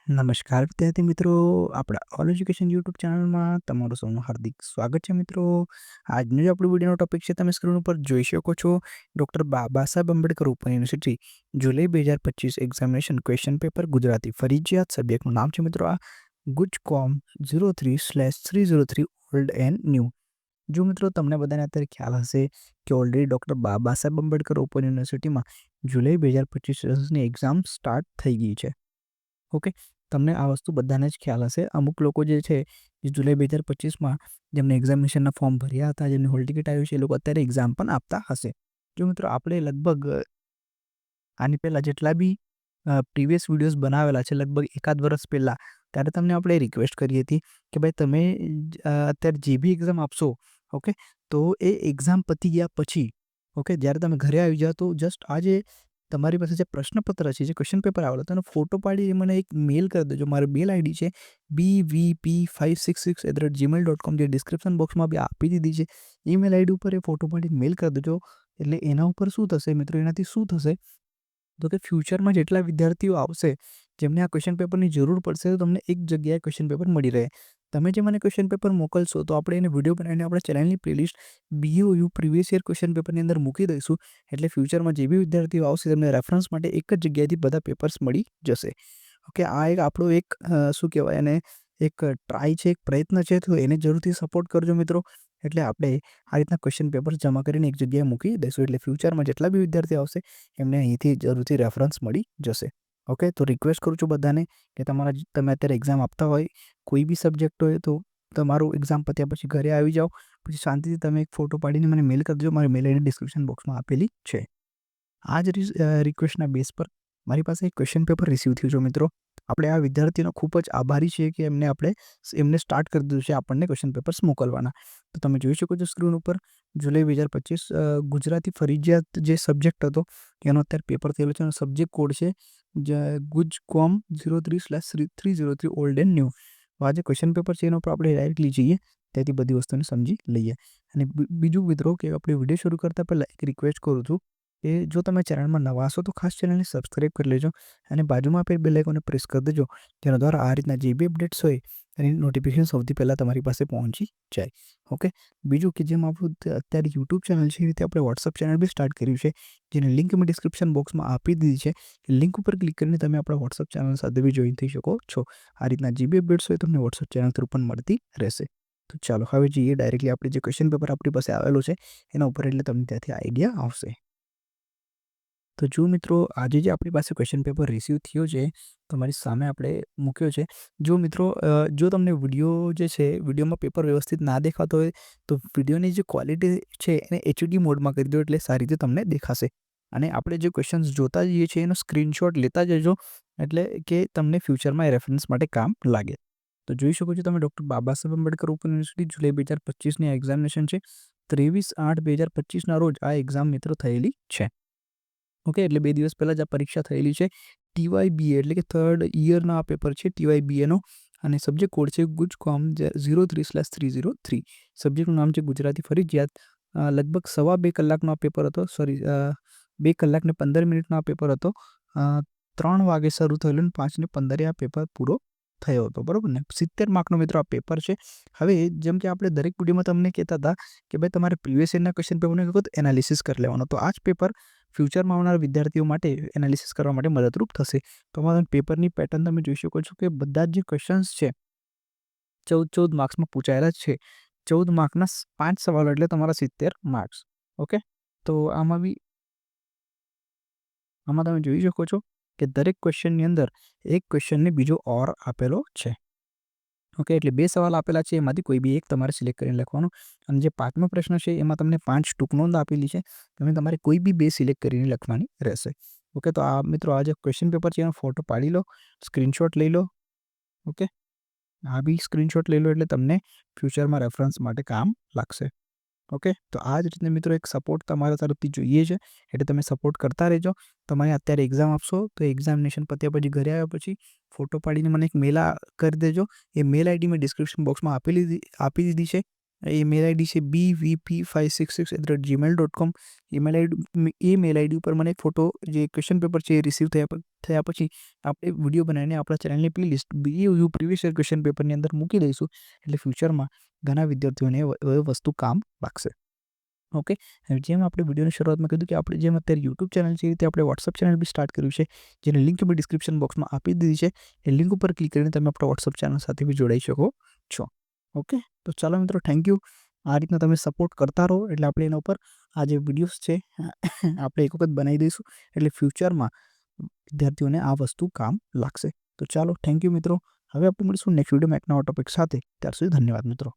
નમસ્કાર વિદ્યાર્થી મિત્રો, આપણા ઓલ એજ્યુકેશન યુટ્યુબ ચેનલમાં તમારું સૌનું હાર્દિક સ્વાગત છે. મિત્રો, આજનો જે આપણો વિડીયોનો ટોપિક છે તમે સ્ક્રીન ઉપર જોઈ શકો છો. Doctor Baba Saheb Ambedkar open university જુલાઈ 2025 એક્ઝામિનેશન ક્વેશ્ચન પેપર ગુજરાતી ફરજિયાત સબ્જેક્ટનું નામ છે મિત્રો આ ગુજકોમ 03/303 ઓલ્ડ એન્ડ ન્યૂ. જો મિત્રો તમને બધાને અત્યારે ખ્યાલ હશે કે already doctor Baba Saheb Ambedkar open યુનિવર્સિટીમાં જુલાઈ 2025ની એક્ઝામ સ્ટાર્ટ થઈ ગઈ છે. ઓકે, તમને આ વસ્તુ બધાને જ ખ્યાલ હશે. અમુક લોકો જે છે એ જુલાઈ 2025માં જેમને એક્ઝામિનેશનના ફોર્મ ભર્યા હતા, જેમને હોલ ટિકિટ આવ્યું છે, એ લોકો અત્યારે એક્ઝામ પણ આપતા હશે. જો મિત્રો આપણે લગભગ આની પહેલાં જેટલા બી પ્રીવિયસ વિડીયોઝ બનાવેલા છે, લગભગ એકાદ વર્ષ પહેલાં, ત્યારે તમને આપણે રિક્વેસ્ટ કરી હતી કે ભાઈ તમે અત્યારે જે બી એક્ઝામ આપશો, ઓકે, તો એ એક્ઝામ પતી ગયા પછી, ઓકે, જ્યારે તમે ઘરે આવી જાઓ તો જસ્ટ આ જે તમારી પાસે જે પ્રશ્નપત્ર છે, જે ક્વેશ્ચન પેપર આવેલો, તેનો ફોટો પાડી મને એક મેલ કરી દેજો. મારી મેલ આઈડી છે bvp566@gmail.com, જે ડિસ્ક્રિપ્શન બોક્સમાં બી આપી દીધી છે. ઈમેલ આઈડી ઉપર એ ફોટો પાડીને મેલ કરી દેજો. એટલે એના ઉપર શું થશે મિત્રો, એનાથી શું થશે તો કે ફ્યુચરમાં જેટલા વિદ્યાર્થીઓ આવશે જેમને આ ક્વેશ્ચન પેપરની જરૂર પડશે, તો તમને એક જગ્યાએ ક્વેશ્ચન પેપર મળી રહે. તમે જે મને ક્વેશ્ચન પેપર મોકલશો તો આપણે એને વિડીયો બનાવીને આપણા ચેનલની playlist BOU previous year question પેપરની અંદર મૂકી દઈશું. એટલે ફ્યુચરમાં જે બી વિદ્યાર્થીઓ આવશે તેમને રેફરન્સ માટે એક જ જગ્યાએથી બધા પેપર્સ મળી જશે. ઓકે, આ એક આપણો એક શું કહેવાય એને એક ટ્રાય છે, એક પ્રયત્ન છે, તો એને જરૂરથી સપોર્ટ કરજો મિત્રો. એટલે આપણે આ રીતના ક્વેશ્ચન પેપર જમા કરીને એક જગ્યાએ મૂકી દઈશું. એટલે ફ્યુચરમાં જેટલા બી વિદ્યાર્થીઓ આવશે એમને અહીંથી જરૂરથી રેફરન્સ મળી જશે. ઓકે, તો રિક્વેસ્ટ કરું છું બધાને કે તમે અત્યારે એક્ઝામ આપતા હોય, કોઈ બી સબ્જેક્ટ હોય, તો તમારું એક્ઝામ પત્યા પછી ઘરે આવી જાઓ, પછી શાંતિથી તમે એક ફોટો પાડીને મને મેલ કરી દેજો. મારી મેલ આઈડી ડિસ્ક્રિપ્શન બોક્સમાં આપેલી છે. આ જ રિક્વેસ્ટના બેઝ પર મારી પાસે એક ક્વેશ્ચન પેપર રિસીવ થયું છે મિત્રો. આપણે આ વિદ્યાર્થીનો ખૂબ જ આભારી છીએ કે એમને સ્ટાર્ટ કરી દીધું છે આપણને ક્વેશ્ચન પેપર્સ મોકલવાના. તો તમે જોઈ શકો છો સ્ક્રીન ઉપર જુલાઈ 2025 ગુજરાતી ફરજિયાત જે સબ્જેક્ટ હતો એનો અત્યારે પેપર થયેલો છે. એનો સબ્જેક્ટ કોડ છે ગુજકોમ 03/303 ઓલ્ડ એન્ડ ન્યૂ. આ જે ક્વેશ્ચન પેપર છે એના ઉપર આપણે ડાયરેક્ટલી જઈએ, ત્યાંથી બધી વસ્તુને સમજી લઈએ. અને બીજું મિત્રો કે આપણે વિડીયો શરૂ કરતાં પહેલાં એક રિક્વેસ્ટ કરું છું કે જો તમે ચેનલમાં નવા હશો તો ખાસ ચેનલને સબસ્ક્રાઈબ કરી લેજો અને બાજુમાં આપેલ બેલ આઇકોનને પ્રેસ કરી દેજો, જેના દ્વારા આ રીતના જે બી અપડેટ્સ હોય એની નોટિફિકેશન સૌથી પહેલાં તમારી પાસે પહોંચી જાય. ઓકે, બીજું કે જેમ આપણું અત્યારે યુટ્યુબ ચેનલ છે, એ રીતે આપણે વોટ્સઅપ ચેનલ બી સ્ટાર્ટ કર્યું છે, જેની લિંક મેં ડિસ્ક્રિપ્શન બોક્સમાં આપી દીધી છે. લિંક ઉપર ક્લિક કરીને તમે આપણા વોટ્સઅપ ચેનલ સાથે બી જોઈન થઈ શકો છો. આ રીતના જે બી અપડેટ્સ હોય તમને વોટ્સઅપ ચેનલ થ્રુ પણ મળતી રહેશે. તો ચાલો હવે જઈએ ડાયરેક્ટલી આપણે જે ક્વેશ્ચન પેપર આપણી પાસે આવેલો છે એના ઉપર, એટલે તમને ત્યાંથી આઈડિયા આવશે. તો જો મિત્રો, આજે જે આપણી પાસે ક્વેશ્ચન પેપર રિસીવ થયો છે તમારી સામે આપણે મૂક્યો છે. જો મિત્રો, જો તમને વિડીયો જે છે, વિડીયોમાં પેપર વ્યવસ્થિત ના દેખાતો હોય તો વિડીયોની જે ક્વોલિટી છે એને HD મોડમાં કરી દો, એટલે સારી રીતે તમને દેખાશે. અને આપણે જે ક્વેશ્ચન્સ જોતા જઈએ છીએ એનો સ્ક્રીનશોટ લેતા જજો, એટલે કે તમને ફ્યુચરમાં એ રેફરન્સ માટે કામ લાગે. તો જોઈ શકો છો તમે doctor Baba Saheb Ambedkar open university જુલાઈ 2025ની એક્ઝામિનેશન છે. 23/8/2025ના રોજ આ એક્ઝામ મિત્રો થયેલી છે. ઓકે, એટલે 2 દિવસ પહેલાં જ આ પરીક્ષા થયેલી છે. TYBA એટલે કે થર્ડ યરના આ પેપર છે TYBAનો, અને સબ્જેક્ટ કોડ છે ગુજકોમ 03/303. સબ્જેક્ટનું નામ છે ગુજરાતી ફરજિયાત. લગભગ 2.25 કલાકનો આ પેપર હતો. 2 કલાક ને 15 મિનિટનો આ પેપર હતો. 3 વાગે શરૂ થયેલું અને 5:15 આ પેપર પૂરો થયો હતો, બરાબર ને. 70 માર્કનો મિત્રો આ પેપર છે. હવે જેમ કે આપણે દરેક વિડીયોમાં તમને કહેતા હતા કે ભાઈ તમારે પ્રીવિયસ યરના ક્વેશ્ચન પેપરનું એક વખત એનાલિસિસ કરી લેવાનો, તો આ જ પેપર ફ્યુચરમાં આવનારા વિદ્યાર્થીઓ માટે એનાલિસિસ કરવા માટે મદદરૂપ થશે. તો અમારા પેપરની પેટર્ન તમે જોઈ શકો છો કે બધા જ જે ક્વેશ્ચન્સ છે 14 માર્ક્સમાં પૂછાયેલા જ છે. 14 માર્કના 5 સવાલો એટલે તમારા 70 માર્ક્સ. ઓકે, તો આમાં તમે જોઈ શકો છો કે દરેક ક્વેશ્ચનની અંદર એક ક્વેશ્ચનને બીજો ઓર આપેલો છે. ઓકે, એટલે 2 સવાલ આપેલા છે, એમાંથી કોઈ બી એક તમારે સિલેક્ટ કરીને લખવાનું. અને જે 5મો પ્રશ્ન છે એમાં તમને 5 ટૂંકનોંધ આપેલી છે, તમારે કોઈ બી 2 સિલેક્ટ કરીને લખવાની રહેશે. ઓકે, તો આ મિત્રો આ જે ક્વેશ્ચન પેપર છે એનો ફોટો પાડી લો, સ્ક્રીનશોટ લઈ લો. ઓકે, આ બી સ્ક્રીનશોટ લઈ લો, એટલે તમને ફ્યુચરમાં રેફરન્સ માટે કામ લાગશે. ઓકે, તો આ જ રીતે મિત્રો એક સપોર્ટ તમારા તરફથી જોઈએ છે, એટલે તમે સપોર્ટ કરતા રહેજો. તમારે અત્યારે એક્ઝામ આપશો તો એક્ઝામિનેશન પત્યા પછી ઘરે આવ્યા પછી ફોટો પાડીને મને એક મેલ કરી દેજો. એ મેલ આઈડી મેં ડિસ્ક્રિપ્શન બોક્સમાં આપી દીધી છે. ઈમેલ આઈડી છે bvp566@gmail.com. મેલ આઈડી ઉપર મને ફોટો જે ક્વેશ્ચન પેપર છે એ રિસીવ થયા પછી આપણે વિડીયો બનાવીને આપણા ચેનલની પ્લેલિસ્ટ પ્રીવિયસ યર ક્વેશ્ચન પેપરની અંદર મૂકી દઈશું. એટલે ફ્યુચરમાં ઘણા વિદ્યાર્થીઓને એ વસ્તુ કામ લાગશે. ઓકે, જેમ આપણે વિડીયોની શરૂઆતમાં કીધું કે આપણે જેમ અત્યારે યુટ્યુબ ચેનલ છે એ રીતે આપણે વોટ્સઅપ ચેનલ બી સ્ટાર્ટ કર્યું છે, જેની લિંક મેં ડિસ્ક્રિપ્શન બોક્સમાં આપી દીધી છે. એ લિંક ઉપર ક્લિક કરીને તમે આપણા વોટ્સઅપ ચેનલ સાથે બી જોડાઈ શકો છો. ઓકે, તો ચાલો મિત્રો, થેન્ક યુ. આ રીતના તમે સપોર્ટ કરતા રહો એટલે આપણે એના ઉપર આ જે વિડીયોઝ છે આપણે એક વખત બનાવી દઈશું, એટલે ફ્યુચરમાં વિદ્યાર્થીઓને આ વસ્તુ કામ લાગશે. તો ચાલો, થેન્ક યુ મિત્રો. હવે આપણે મળીશું નેક્સ્ટ વિડીયોમાં એક નવા ટોપિક સાથે. ત્યાર સુધી ધન્યવાદ મિત્રો.